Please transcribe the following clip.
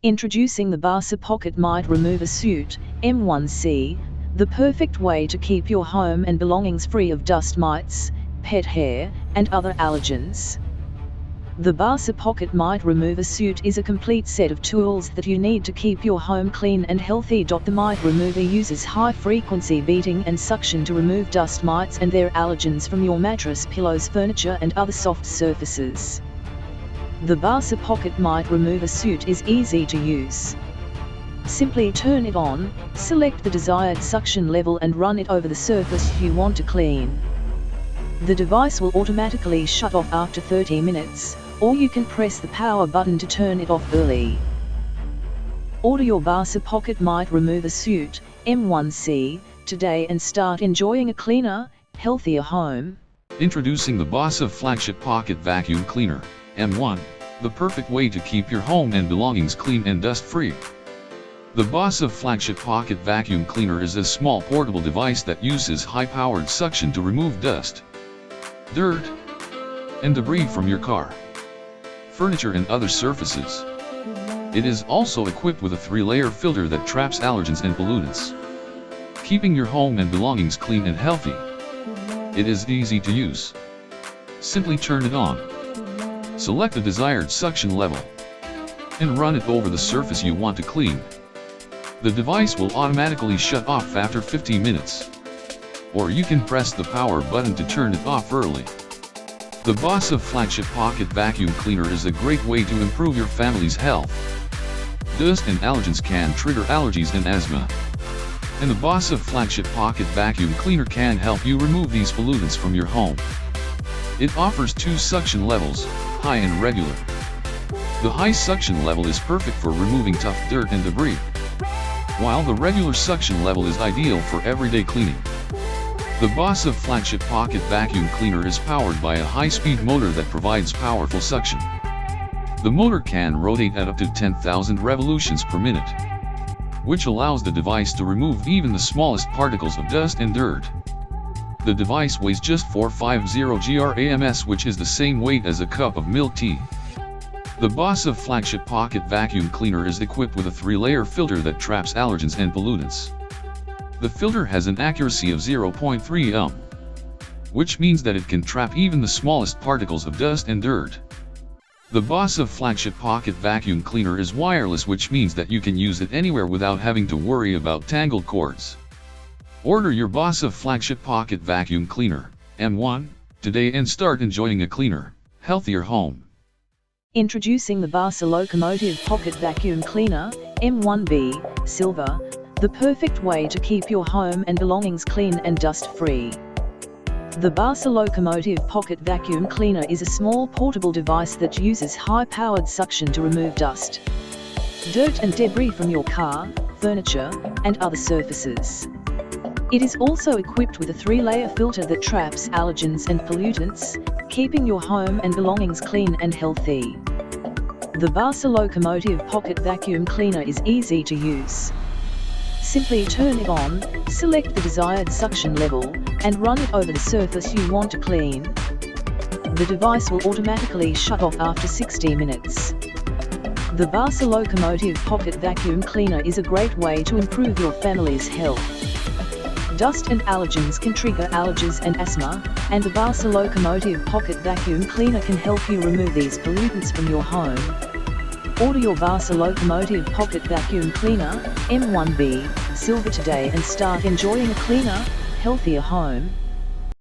Introducing the BASA Pocket Mite Remover Suit, M1C, the perfect way to keep your home and belongings free of dust mites, pet hair, and other allergens. The BASA Pocket Mite Remover Suit is a complete set of tools that you need to keep your home clean and healthy. The mite remover uses high-frequency beating and suction to remove dust mites and their allergens from your mattress, pillows, furniture, and other soft surfaces. The BASA Pocket Mite Remover Suit is easy to use. Simply turn it on, select the desired suction level and run it over the surface you want to clean. The device will automatically shut off after 30 minutes, or you can press the power button to turn it off early. Order your BASA Pocket Mite Remover Suit, M1C, today and start enjoying a cleaner, healthier home. Introducing the BASA Flagship Pocket Vacuum Cleaner, M1, the perfect way to keep your home and belongings clean and dust-free. The BASA Flagship Pocket Vacuum Cleaner is a small portable device that uses high-powered suction to remove dust, dirt, and debris from your car, furniture and other surfaces. It is also equipped with a 3-layer filter that traps allergens and pollutants, keeping your home and belongings clean and healthy. It is easy to use. Simply turn it on, select the desired suction level, and run it over the surface you want to clean. The device will automatically shut off after 50 minutes. Or you can press the power button to turn it off early. The BASA Flagship Pocket Vacuum Cleaner is a great way to improve your family's health. Dust and allergens can trigger allergies and asthma. And the BASA Flagship Pocket Vacuum Cleaner can help you remove these pollutants from your home. It offers 2 suction levels, high and regular. The high suction level is perfect for removing tough dirt and debris, while the regular suction level is ideal for everyday cleaning. The BASA Flagship Pocket Vacuum Cleaner is powered by a high-speed motor that provides powerful suction. The motor can rotate at up to 10,000 revolutions per minute, which allows the device to remove even the smallest particles of dust and dirt. The device weighs just 450 grams, which is the same weight as a cup of milk tea. The BASA Flagship Pocket Vacuum Cleaner is equipped with a 3-layer filter that traps allergens and pollutants. The filter has an accuracy of 0.3 which means that it can trap even the smallest particles of dust and dirt. The BASA Flagship Pocket Vacuum Cleaner is wireless, which means that you can use it anywhere without having to worry about tangled cords. Order your BASA Flagship Pocket Vacuum Cleaner, M1, today and start enjoying a cleaner, healthier home. Introducing the BASA Locomotive Pocket Vacuum Cleaner, M1B, Silver, the perfect way to keep your home and belongings clean and dust-free. The BASA Locomotive Pocket Vacuum Cleaner is a small portable device that uses high-powered suction to remove dust, dirt and debris from your car, furniture, and other surfaces. It is also equipped with a 3-layer filter that traps allergens and pollutants, keeping your home and belongings clean and healthy. The BASA Locomotive Pocket Vacuum Cleaner is easy to use. Simply turn it on, select the desired suction level, and run it over the surface you want to clean. The device will automatically shut off after 60 minutes. The BASA Locomotive Pocket Vacuum Cleaner is a great way to improve your family's health. Dust and allergens can trigger allergies and asthma, and the BASA Locomotive Pocket Vacuum Cleaner can help you remove these pollutants from your home. Order your BASA Locomotive Pocket Vacuum Cleaner, M1B, Silver today and start enjoying a cleaner, healthier home.